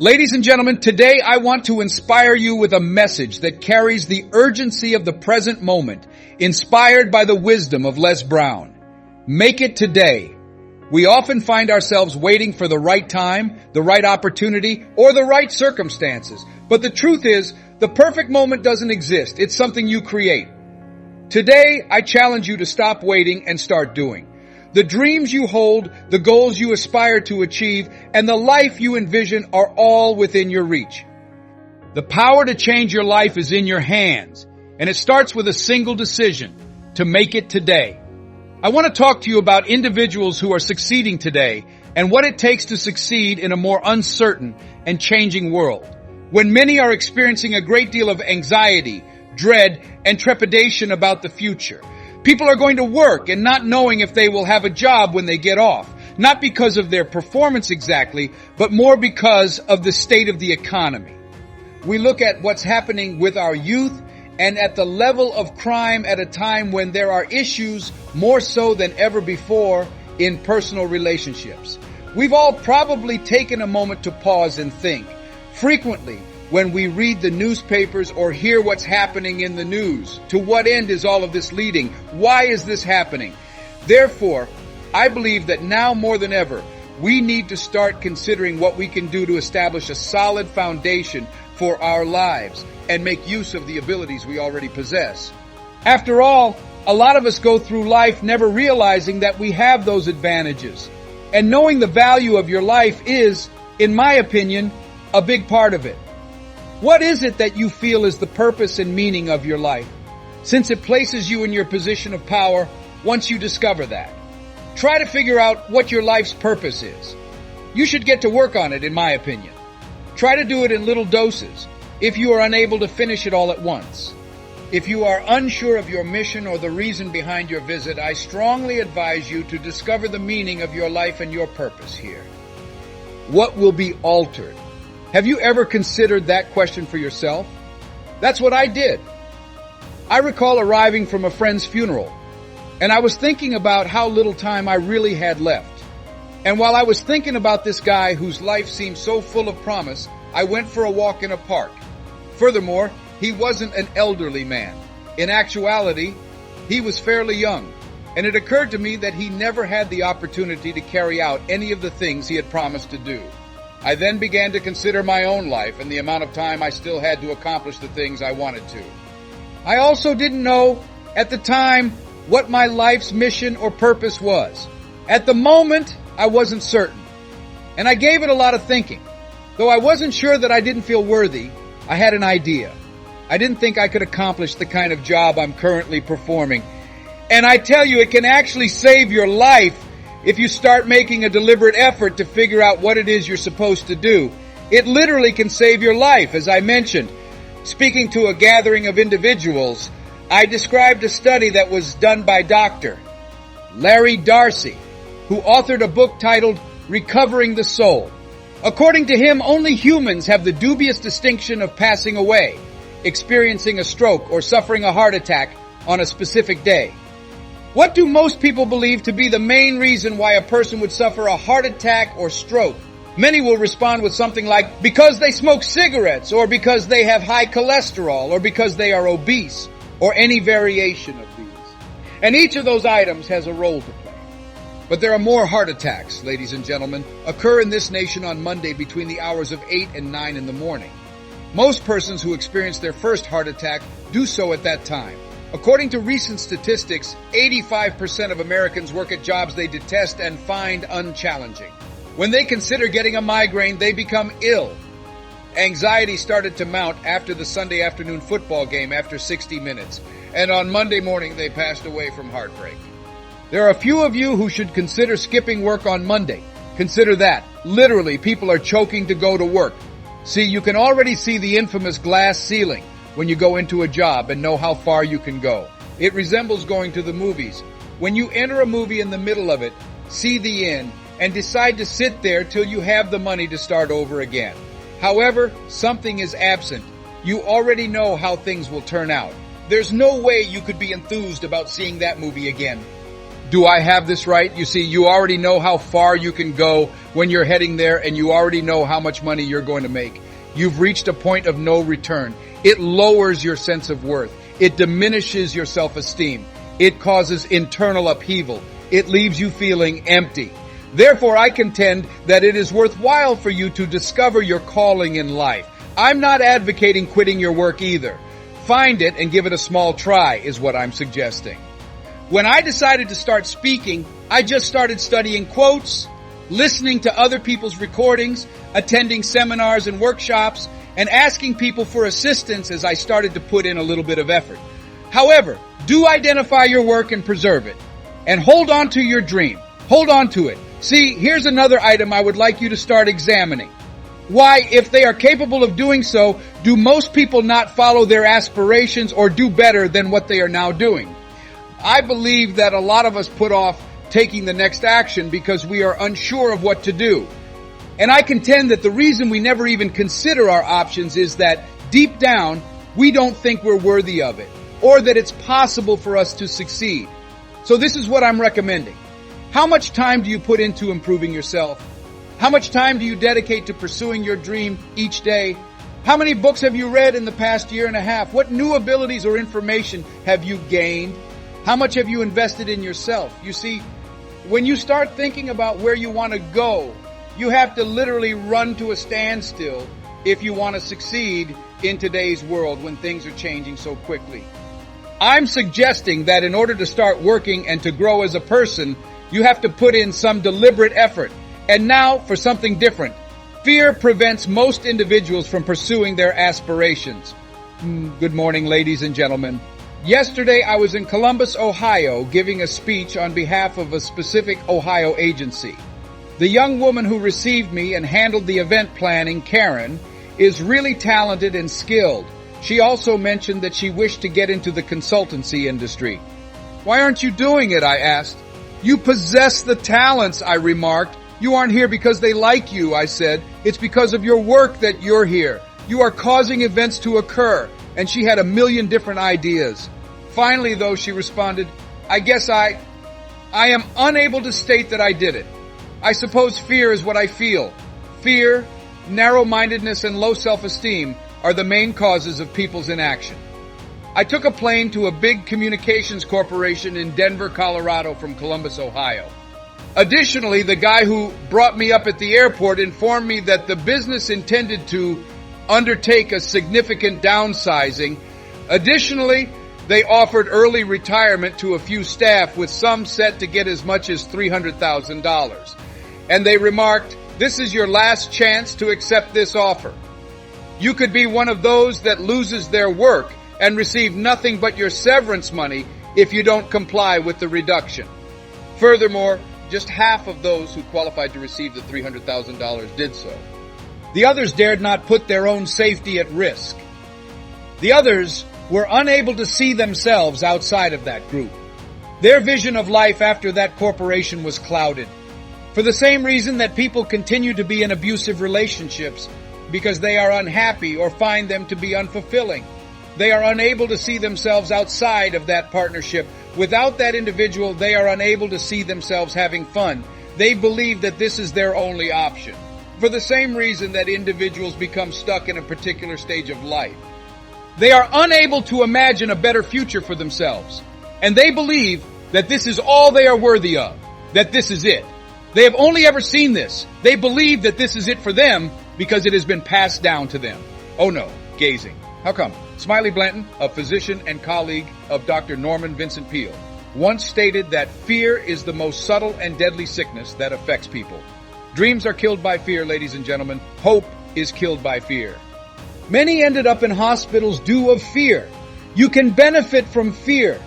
Ladies and gentlemen, today I want to inspire you with a message that carries the urgency of the present moment, inspired by the wisdom of Les Brown. Make it today. We often find ourselves waiting for the right time, the right opportunity, or the right circumstances. But the truth is, the perfect moment doesn't exist. It's something you create. Today, I challenge you to stop waiting and start doing. The dreams you hold, the goals you aspire to achieve, and the life you envision are all within your reach. The power to change your life is in your hands, and it starts with a single decision: to make it today. I want to talk to you about individuals who are succeeding today and what it takes to succeed in a more uncertain and changing world. When many are experiencing a great deal of anxiety, dread, and trepidation about the future. People are going to work and not knowing if they will have a job when they get off, not because of their performance exactly, but more because of the state of the economy. We look at what's happening with our youth and at the level of crime at a time when there are issues more so than ever before in personal relationships. We've all probably taken a moment to pause and think. Frequently, when we read the newspapers or hear what's happening in the news, to what end is all of this leading? Why is this happening? Therefore, I believe that now more than ever, we need to start considering what we can do to establish a solid foundation for our lives and make use of the abilities we already possess. After all, a lot of us go through life never realizing that we have those advantages. And knowing the value of your life is, in my opinion, a big part of it. What is it that you feel is the purpose and meaning of your life? Since it places you in your position of power, once you discover that, try to figure out what your life's purpose is. You should get to work on it, in my opinion. Try to do it in little doses, if you are unable to finish it all at once. If you are unsure of your mission or the reason behind your visit, I strongly advise you to discover the meaning of your life and your purpose here. What will be altered? Have you ever considered that question for yourself? That's what I did. I recall arriving from a friend's funeral, and I was thinking about how little time I really had left. And while I was thinking about this guy whose life seemed so full of promise, I went for a walk in a park. Furthermore, he wasn't an elderly man. In actuality, he was fairly young, and it occurred to me that he never had the opportunity to carry out any of the things he had promised to do. I then began to consider my own life and the amount of time I still had to accomplish the things I wanted to. I also didn't know at the time what my life's mission or purpose was. At the moment, I wasn't certain, and I gave it a lot of thinking. Though I wasn't sure that I didn't feel worthy, I had an idea. I didn't think I could accomplish the kind of job I'm currently performing. And I tell you, it can actually save your life if you start making a deliberate effort to figure out what it is you're supposed to do. It literally can save your life. As I mentioned, speaking to a gathering of individuals, I described a study that was done by Dr. Larry Darcy, who authored a book titled Recovering the Soul. According to him, only humans have the dubious distinction of passing away, experiencing a stroke, or suffering a heart attack on a specific day. What do most people believe to be the main reason why a person would suffer a heart attack or stroke? Many will respond with something like, because they smoke cigarettes, or because they have high cholesterol, or because they are obese, or any variation of these. And each of those items has a role to play. But there are more heart attacks, ladies and gentlemen, occur in this nation on Monday between the hours of 8 and 9 in the morning. Most persons who experience their first heart attack do so at that time. According to recent statistics, 85% of Americans work at jobs they detest and find unchallenging. When they consider getting a migraine, they become ill. Anxiety started to mount after the Sunday afternoon football game after 60 minutes, and on Monday morning they passed away from heartbreak. There are a few of you who should consider skipping work on Monday. Consider that. Literally, people are choking to go to work. See, you can already see the infamous glass ceiling when you go into a job and know how far you can go. It resembles going to the movies. When you enter a movie in the middle of it, see the end, and decide to sit there till you have the money to start over again. However, something is absent. You already know how things will turn out. There's no way you could be enthused about seeing that movie again. Do I have this right? You see, you already know how far you can go when you're heading there and you already know how much money you're going to make. You've reached a point of no return. It lowers your sense of worth. It diminishes your self-esteem. It causes internal upheaval. It leaves you feeling empty. Therefore, I contend that it is worthwhile for you to discover your calling in life. I'm not advocating quitting your work either. Find it and give it a small try is what I'm suggesting. When I decided to start speaking, I just started studying quotes, listening to other people's recordings, attending seminars and workshops, and asking people for assistance as I started to put in a little bit of effort. However, do identify your work and preserve it. And hold on to your dream. Hold on to it. See, here's another item I would like you to start examining. Why, if they are capable of doing so, do most people not follow their aspirations or do better than what they are now doing? I believe that a lot of us put off taking the next action because we are unsure of what to do. And I contend that the reason we never even consider our options is that deep down, we don't think we're worthy of it, or that it's possible for us to succeed. So this is what I'm recommending. How much time do you put into improving yourself? How much time do you dedicate to pursuing your dream each day? How many books have you read in the past year and a half? What new abilities or information have you gained? How much have you invested in yourself? You see, when you start thinking about where you want to go, you have to literally run to a standstill if you want to succeed in today's world when things are changing so quickly. I'm suggesting that in order to start working and to grow as a person, you have to put in some deliberate effort. And now for something different. Fear prevents most individuals from pursuing their aspirations. Good morning, ladies and gentlemen. Yesterday I was in Columbus, Ohio, giving a speech on behalf of a specific Ohio agency. The young woman who received me and handled the event planning, Karen, is really talented and skilled. She also mentioned that she wished to get into the consultancy industry. Why aren't you doing it? I asked. You possess the talents, I remarked. You aren't here because they like you, I said. It's because of your work that you're here. You are causing events to occur. And she had a million different ideas. Finally, though, she responded, I guess I am unable to state that I did it. I suppose fear is what I feel. Fear, narrow-mindedness, and low self-esteem are the main causes of people's inaction. I took a plane to a big communications corporation in Denver, Colorado from Columbus, Ohio. Additionally, the guy who brought me up at the airport informed me that the business intended to undertake a significant downsizing. Additionally, they offered early retirement to a few staff, with some set to get as much as $300,000. And they remarked, this is your last chance to accept this offer. You could be one of those that loses their work and receive nothing but your severance money if you don't comply with the reduction. Furthermore, just half of those who qualified to receive the $300,000 did so. The others dared not put their own safety at risk. The others were unable to see themselves outside of that group. Their vision of life after that corporation was clouded. For the same reason that people continue to be in abusive relationships, because they are unhappy or find them to be unfulfilling. They are unable to see themselves outside of that partnership. Without that individual, they are unable to see themselves having fun. They believe that this is their only option. For the same reason that individuals become stuck in a particular stage of life. They are unable to imagine a better future for themselves. And they believe that this is all they are worthy of. That this is it. They have only ever seen this. They believe that this is it for them because it has been passed down to them. Oh no, gazing. How come? Smiley Blanton, a physician and colleague of Dr. Norman Vincent Peale, once stated that fear is the most subtle and deadly sickness that affects people. Dreams are killed by fear, ladies and gentlemen. Hope is killed by fear. Many ended up in hospitals due of fear. You can benefit from fear.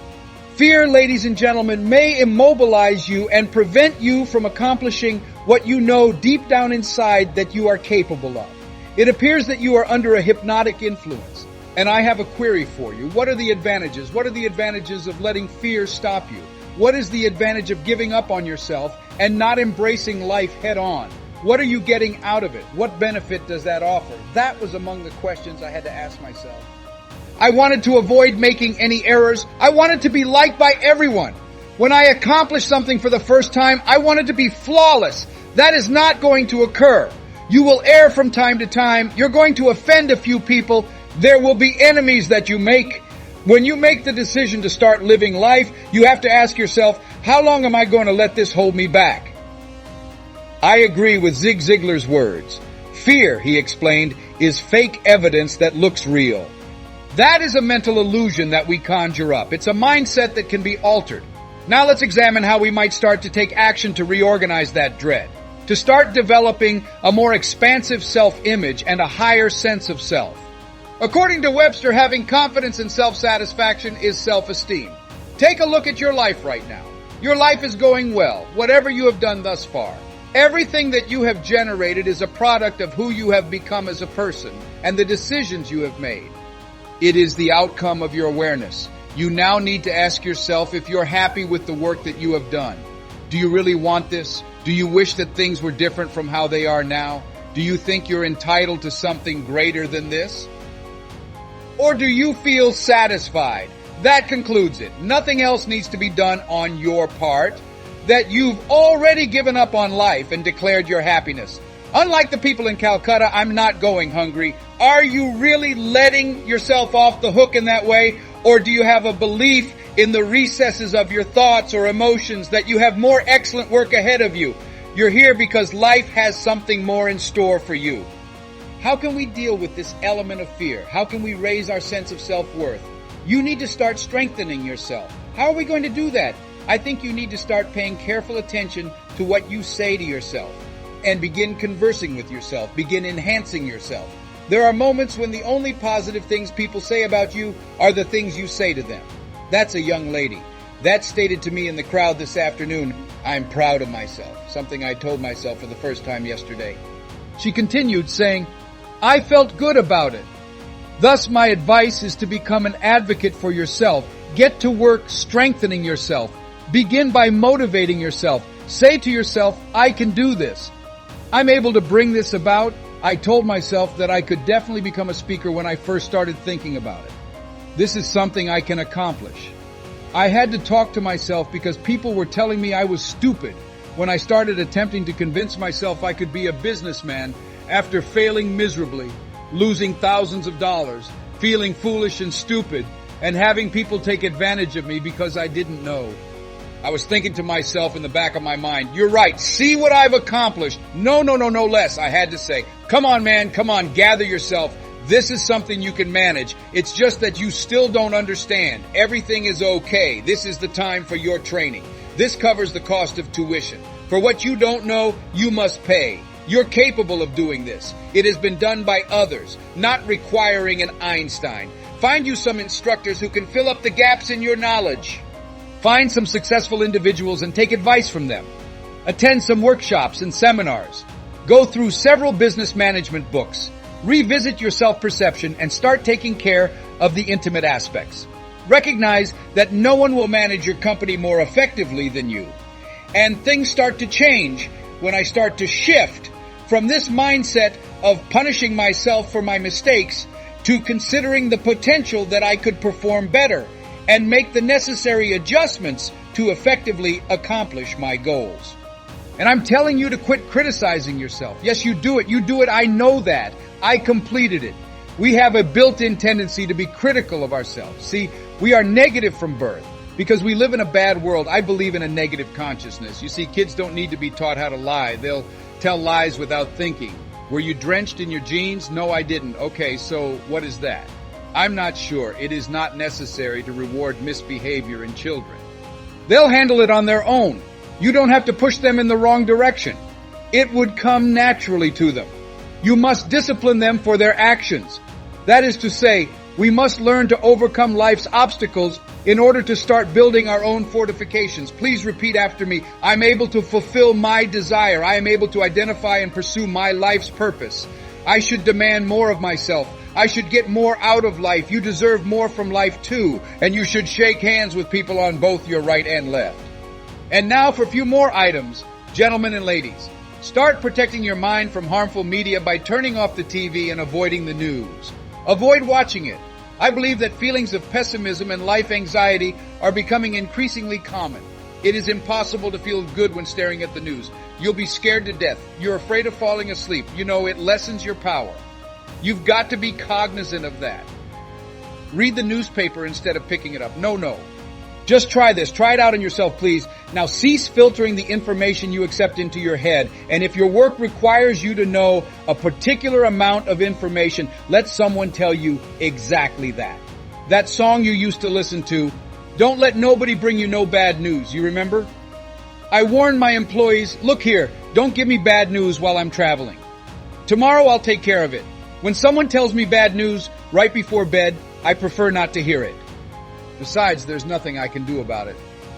Fear, ladies and gentlemen, may immobilize you and prevent you from accomplishing what you know deep down inside that you are capable of. It appears that you are under a hypnotic influence. And I have a query for you. What are the advantages? What are the advantages of letting fear stop you? What is the advantage of giving up on yourself and not embracing life head on? What are you getting out of it? What benefit does that offer? That was among the questions I had to ask myself. I wanted to avoid making any errors. I wanted to be liked by everyone. When I accomplished something for the first time, I wanted to be flawless. That is not going to occur. You will err from time to time. You're going to offend a few people. There will be enemies that you make. When you make the decision to start living life, you have to ask yourself, how long am I going to let this hold me back? I agree with Zig Ziglar's words. Fear, he explained, is fake evidence that looks real. That is a mental illusion that we conjure up. It's a mindset that can be altered. Now let's examine how we might start to take action to reorganize that dread, to start developing a more expansive self-image and a higher sense of self. According to Webster, having confidence and self-satisfaction is self-esteem. Take a look at your life right now. Your life is going well, whatever you have done thus far. Everything that you have generated is a product of who you have become as a person and the decisions you have made. It is the outcome of your awareness. You now need to ask yourself if you're happy with the work that you have done. Do you really want this? Do you wish that things were different from how they are now? Do you think you're entitled to something greater than this? Or do you feel satisfied? That concludes it. Nothing else needs to be done on your part. That you've already given up on life and declared your happiness. Unlike the people in Calcutta, I'm not going hungry. Are you really letting yourself off the hook in that way? Or do you have a belief in the recesses of your thoughts or emotions that you have more excellent work ahead of you? You're here because life has something more in store for you. How can we deal with this element of fear? How can we raise our sense of self-worth? You need to start strengthening yourself. How are we going to do that? I think you need to start paying careful attention to what you say to yourself and begin conversing with yourself, begin enhancing yourself. There are moments when the only positive things people say about you are the things you say to them. That's a young lady. That stated to me in the crowd this afternoon, I'm proud of myself, something I told myself for the first time yesterday. She continued saying, I felt good about it. Thus, my advice is to become an advocate for yourself. Get to work strengthening yourself. Begin by motivating yourself. Say to yourself, I can do this. I'm able to bring this about. I told myself that I could definitely become a speaker when I first started thinking about it. This is something I can accomplish. I had to talk to myself because people were telling me I was stupid when I started attempting to convince myself I could be a businessman after failing miserably, losing thousands of dollars, feeling foolish and stupid, and having people take advantage of me because I didn't know. I was thinking to myself in the back of my mind, you're right, see what I've accomplished. No less, I had to say. Come on, man, come on, gather yourself. This is something you can manage. It's just that you still don't understand. Everything is okay. This is the time for your training. This covers the cost of tuition. For what you don't know, you must pay. You're capable of doing this. It has been done by others, not requiring an Einstein. Find you some instructors who can fill up the gaps in your knowledge. Find some successful individuals and take advice from them. Attend some workshops and seminars. Go through several business management books. Revisit your self-perception and start taking care of the intimate aspects. Recognize that no one will manage your company more effectively than you. And things start to change when I start to shift from this mindset of punishing myself for my mistakes to considering the potential that I could perform better and make the necessary adjustments to effectively accomplish my goals. And I'm telling you to quit criticizing yourself. Yes, you do it. You do it. I know that. I completed it. We have a built-in tendency to be critical of ourselves. See, we are negative from birth because we live in a bad world. I believe in a negative consciousness. You see, kids don't need to be taught how to lie. They'll tell lies without thinking. Were you drenched in your jeans? No, I didn't. Okay, so what is that? I'm not sure. It is not necessary to reward misbehavior in children. They'll handle it on their own. You don't have to push them in the wrong direction. It would come naturally to them. You must discipline them for their actions. That is to say, we must learn to overcome life's obstacles in order to start building our own fortifications. Please repeat after me. I'm able to fulfill my desire. I am able to identify and pursue my life's purpose. I should demand more of myself. I should get more out of life. You deserve more from life too. And you should shake hands with people on both your right and left. And now for a few more items. Gentlemen and ladies, start protecting your mind from harmful media by turning off the TV and avoiding the news. Avoid watching it. I believe that feelings of pessimism and life anxiety are becoming increasingly common. It is impossible to feel good when staring at the news. You'll be scared to death. You're afraid of falling asleep. You know, it lessens your power. You've got to be cognizant of that. Read the newspaper instead of picking it up. No. Just try this. Try it out on yourself, please. Now cease filtering the information you accept into your head. And if your work requires you to know a particular amount of information, let someone tell you exactly that. That song you used to listen to, don't let nobody bring you no bad news. You remember? I warn my employees, look here, don't give me bad news while I'm traveling. Tomorrow I'll take care of it. When someone tells me bad news right before bed, I prefer not to hear it. Besides, there's nothing I can do about it.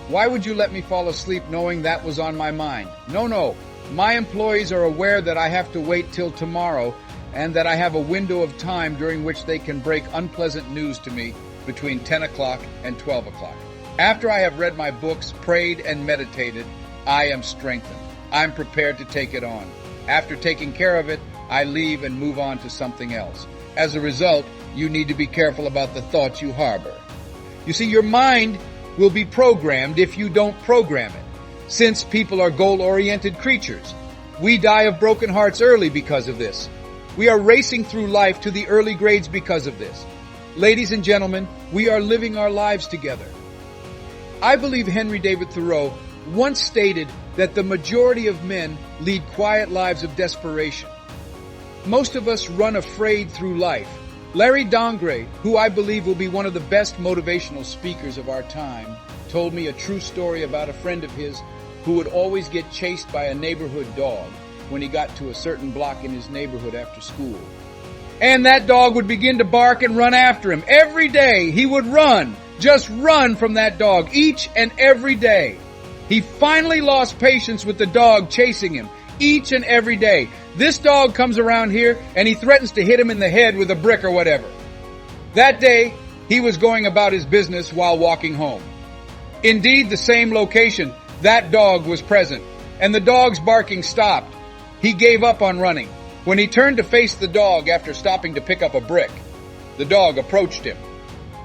Why would you let me fall asleep knowing that was on my mind? No. My employees are aware that I have to wait till tomorrow and that I have a window of time during which they can break unpleasant news to me between 10 o'clock and 12 o'clock. After I have read my books, prayed, and meditated, I am strengthened. I'm prepared to take it on. After taking care of it, I leave and move on to something else. As a result, you need to be careful about the thoughts you harbor. You see, your mind will be programmed if you don't program it. Since people are goal-oriented creatures, we die of broken hearts early because of this. We are racing through life to the early grades because of this. Ladies and gentlemen, we are living our lives together. I believe Henry David Thoreau once stated that the majority of men lead quiet lives of desperation. Most of us run afraid through life. Larry Dongre, who I believe will be one of the best motivational speakers of our time, told me a true story about a friend of his who would always get chased by a neighborhood dog when he got to a certain block in his neighborhood after school. And that dog would begin to bark and run after him. Every day he would run, just run from that dog each and every day. He finally lost patience with the dog chasing him each and every day. This dog comes around here and he threatens to hit him in the head with a brick or whatever. That day, he was going about his business while walking home. Indeed, the same location, that dog was present, and the dog's barking stopped. He gave up on running. When he turned to face the dog after stopping to pick up a brick, the dog approached him.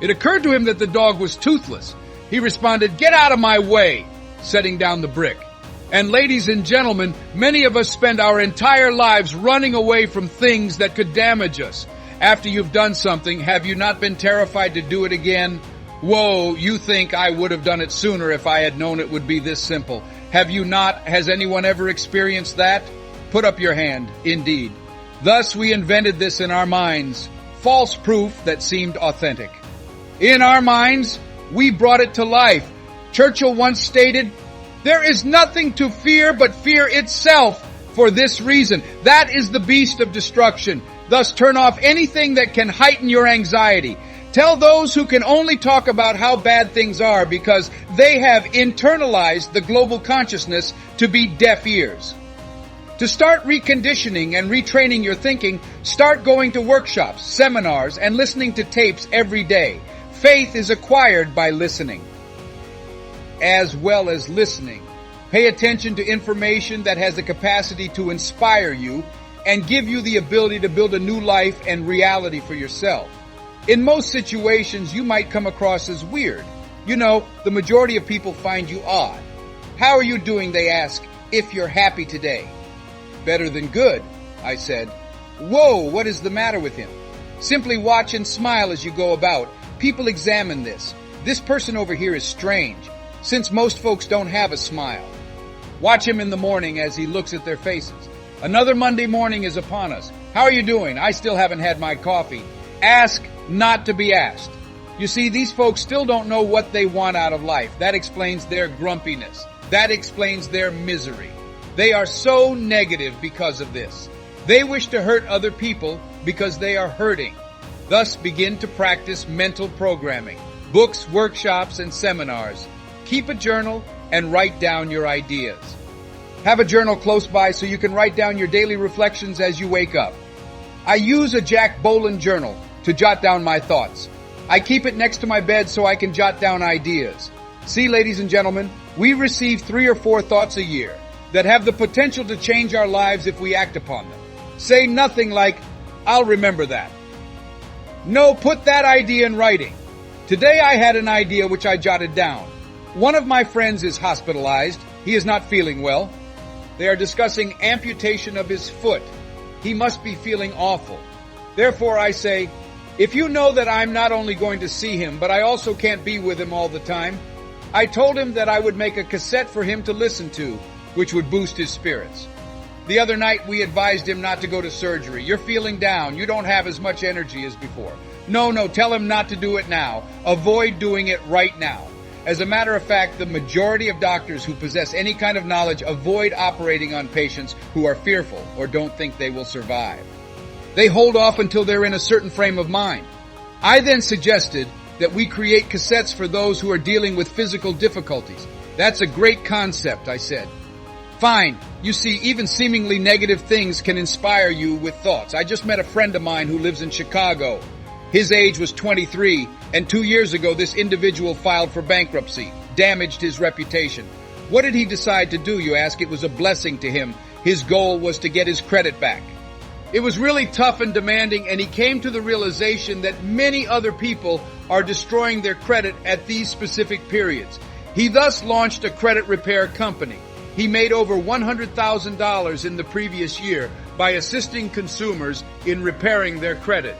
It occurred to him that the dog was toothless. He responded, "Get out of my way," setting down the brick. And ladies and gentlemen, many of us spend our entire lives running away from things that could damage us. After you've done something, have you not been terrified to do it again? Whoa, you think I would have done it sooner if I had known it would be this simple. Have you not? Has anyone ever experienced that? Put up your hand, indeed. Thus we invented this in our minds, false proof that seemed authentic. In our minds, we brought it to life. Churchill once stated, "There is nothing to fear but fear itself for this reason. That is the beast of destruction. Thus turn off anything that can heighten your anxiety. Tell those who can only talk about how bad things are because they have internalized the global consciousness to be deaf ears. To start reconditioning and retraining your thinking, start going to workshops, seminars, and listening to tapes every day. Faith is acquired by listening. As well as listening, pay attention to information that has the capacity to inspire you and give you the ability to build a new life and reality for yourself. In most situations, you might come across as weird. You know, the majority of people find you odd. How are you doing, they ask, if you're happy today? Better than good, I said. Whoa, what is the matter with him? Simply watch and smile as you go about. People examine this. This person over here is strange, since most folks don't have a smile. Watch him in the morning as he looks at their faces. Another Monday morning is upon us. How are you doing? I still haven't had my coffee. Ask not to be asked. You see, these folks still don't know what they want out of life. That explains their grumpiness. That explains their misery. They are so negative because of this. They wish to hurt other people because they are hurting. Thus begin to practice mental programming, books, workshops, and seminars. Keep a journal and write down your ideas. Have a journal close by so you can write down your daily reflections as you wake up. I use a Jack Boland journal to jot down my thoughts. I keep it next to my bed so I can jot down ideas. See, ladies and gentlemen, we receive 3 or 4 thoughts a year that have the potential to change our lives if we act upon them. Say nothing like, "I'll remember that." No, put that idea in writing. Today I had an idea which I jotted down. One of my friends is hospitalized. He is not feeling well. They are discussing amputation of his foot. He must be feeling awful. Therefore, I say, if you know that I'm not only going to see him, but I also can't be with him all the time, I told him that I would make a cassette for him to listen to, which would boost his spirits. The other night, we advised him not to go to surgery. You're feeling down. You don't have as much energy as before. No, tell him not to do it now. Avoid doing it right now. As a matter of fact, the majority of doctors who possess any kind of knowledge avoid operating on patients who are fearful or don't think they will survive. They hold off until they're in a certain frame of mind. I then suggested that we create cassettes for those who are dealing with physical difficulties. That's a great concept, I said. Fine. You see, even seemingly negative things can inspire you with thoughts. I just met a friend of mine who lives in Chicago. His age was 23, and 2 years ago this individual filed for bankruptcy, damaged his reputation. What did he decide to do, you ask? It was a blessing to him. His goal was to get his credit back. It was really tough and demanding, and he came to the realization that many other people are destroying their credit at these specific periods. He thus launched a credit repair company. He made over $100,000 in the previous year by assisting consumers in repairing their credit.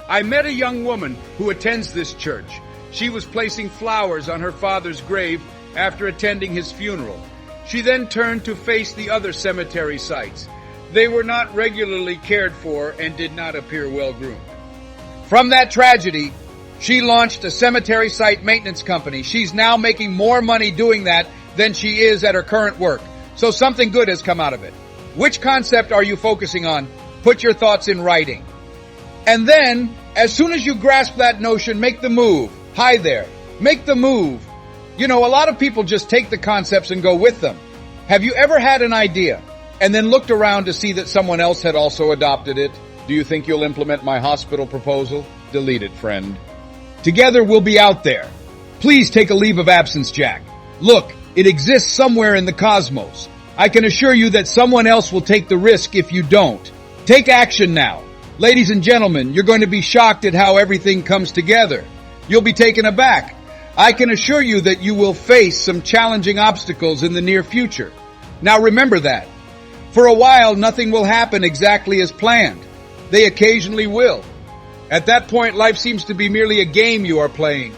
I met a young woman who attends this church. She was placing flowers on her father's grave after attending his funeral. She then turned to face the other cemetery sites. They were not regularly cared for and did not appear well-groomed. From that tragedy, she launched a cemetery site maintenance company. She's now making more money doing that than she is at her current work. So something good has come out of it. Which concept are you focusing on? Put your thoughts in writing. And then, as soon as you grasp that notion, make the move. Hi there. Make the move. You know, a lot of people just take the concepts and go with them. Have you ever had an idea and then looked around to see that someone else had also adopted it? Do you think you'll implement my hospital proposal? Delete it, friend. Together we'll be out there. Please take a leave of absence, Jack. Look, it exists somewhere in the cosmos. I can assure you that someone else will take the risk if you don't. Take action now. Ladies and gentlemen, you're going to be shocked at how everything comes together. You'll be taken aback. I can assure you that you will face some challenging obstacles in the near future. Now remember that. For a while, nothing will happen exactly as planned. They occasionally will. At that point, life seems to be merely a game you are playing.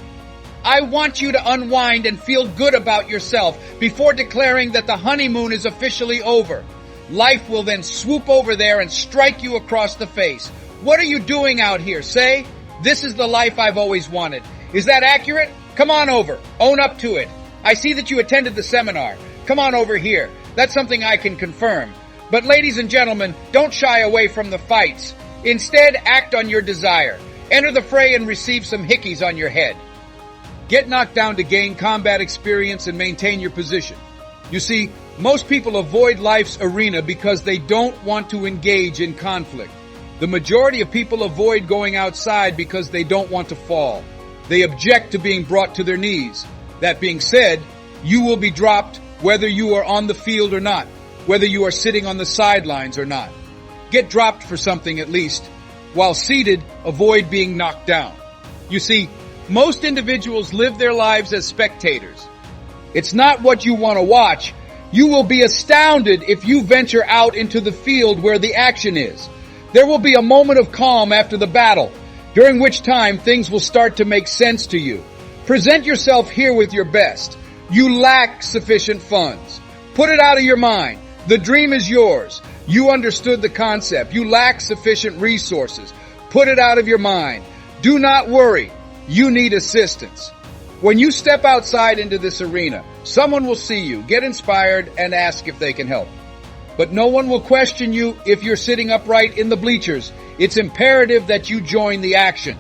I want you to unwind and feel good about yourself before declaring that the honeymoon is officially over. Life will then swoop over there and strike you across the face. What are you doing out here? Say, this is the life I've always wanted. Is that accurate? Come on over. Own up to it. I see that you attended the seminar. Come on over here. That's something I can confirm. But ladies and gentlemen, don't shy away from the fights. Instead, act on your desire. Enter the fray and receive some hickeys on your head. Get knocked down to gain combat experience and maintain your position. You see, most people avoid life's arena because they don't want to engage in conflict. The majority of people avoid going outside because they don't want to fall. They object to being brought to their knees. That being said, you will be dropped whether you are on the field or not, whether you are sitting on the sidelines or not. Get dropped for something at least. While seated, avoid being knocked down. You see, most individuals live their lives as spectators. It's not what you want to watch. You will be astounded if you venture out into the field where the action is. There will be a moment of calm after the battle, during which time things will start to make sense to you. Present yourself here with your best. You lack sufficient funds. Put it out of your mind. The dream is yours. You understood the concept. You lack sufficient resources. Put it out of your mind. Do not worry. You need assistance. When you step outside into this arena, someone will see you, get inspired, and ask if they can help. But no one will question you if you're sitting upright in the bleachers. It's imperative that you join the action.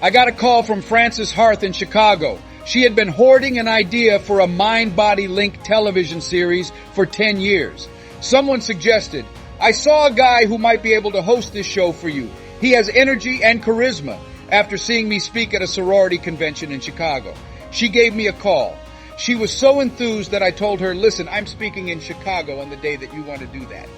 I got a call from Frances Harth in Chicago. She had been hoarding an idea for a mind-body link television series for 10 years. Someone suggested, I saw a guy who might be able to host this show for you. He has energy and charisma, after seeing me speak at a sorority convention in Chicago. She gave me a call. She was so enthused that I told her, listen, I'm speaking in Chicago on the day that you want to do that.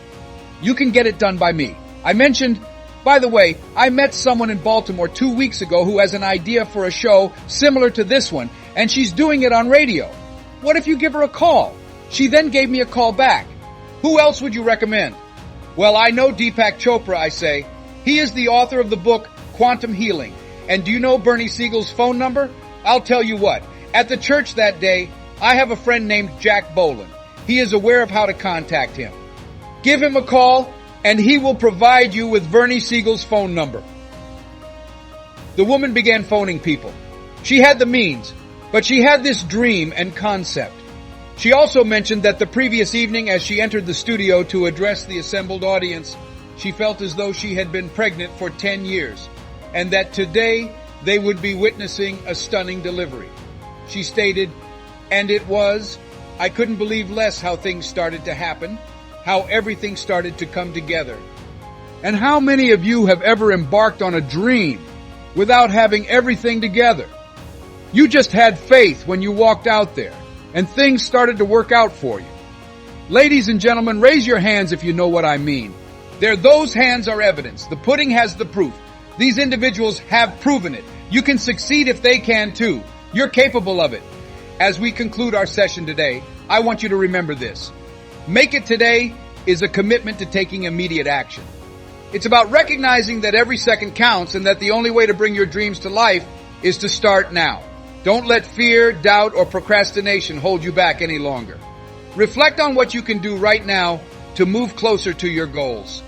You can get it done by me. I mentioned, by the way, I met someone in Baltimore 2 weeks ago who has an idea for a show similar to this one, and she's doing it on radio. What if you give her a call? She then gave me a call back. Who else would you recommend? Well, I know Deepak Chopra, I say. He is the author of the book Quantum Healing. And do you know Bernie Siegel's phone number? I'll tell you what. At the church that day, I have a friend named Jack Boland. He is aware of how to contact him. Give him a call, and he will provide you with Bernie Siegel's phone number. The woman began phoning people. She had the means, but she had this dream and concept. She also mentioned that the previous evening, as she entered the studio to address the assembled audience, she felt as though she had been pregnant for 10 years, and that today they would be witnessing a stunning delivery. She stated, and it was, I couldn't believe less how things started to happen, how everything started to come together. And how many of you have ever embarked on a dream without having everything together? You just had faith when you walked out there, and things started to work out for you. Ladies and gentlemen, raise your hands if you know what I mean. Those hands are evidence. The pudding has the proof. These individuals have proven it. You can succeed if they can too. You're capable of it. As we conclude our session today, I want you to remember this. Make it today is a commitment to taking immediate action. It's about recognizing that every second counts and that the only way to bring your dreams to life is to start now. Don't let fear, doubt, or procrastination hold you back any longer. Reflect on what you can do right now to move closer to your goals.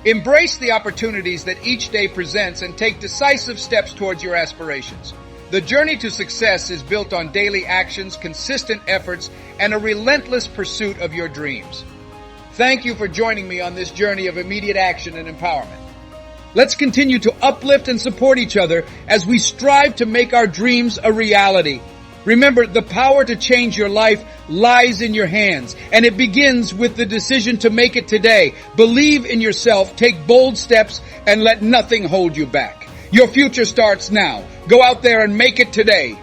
Embrace the opportunities that each day presents and take decisive steps towards your aspirations. The journey to success is built on daily actions, consistent efforts, and a relentless pursuit of your dreams. Thank you for joining me on this journey of immediate action and empowerment. Let's continue to uplift and support each other as we strive to make our dreams a reality. Remember, the power to change your life lies in your hands, and it begins with the decision to make it today. Believe in yourself, take bold steps, and let nothing hold you back. Your future starts now. Go out there and make it today.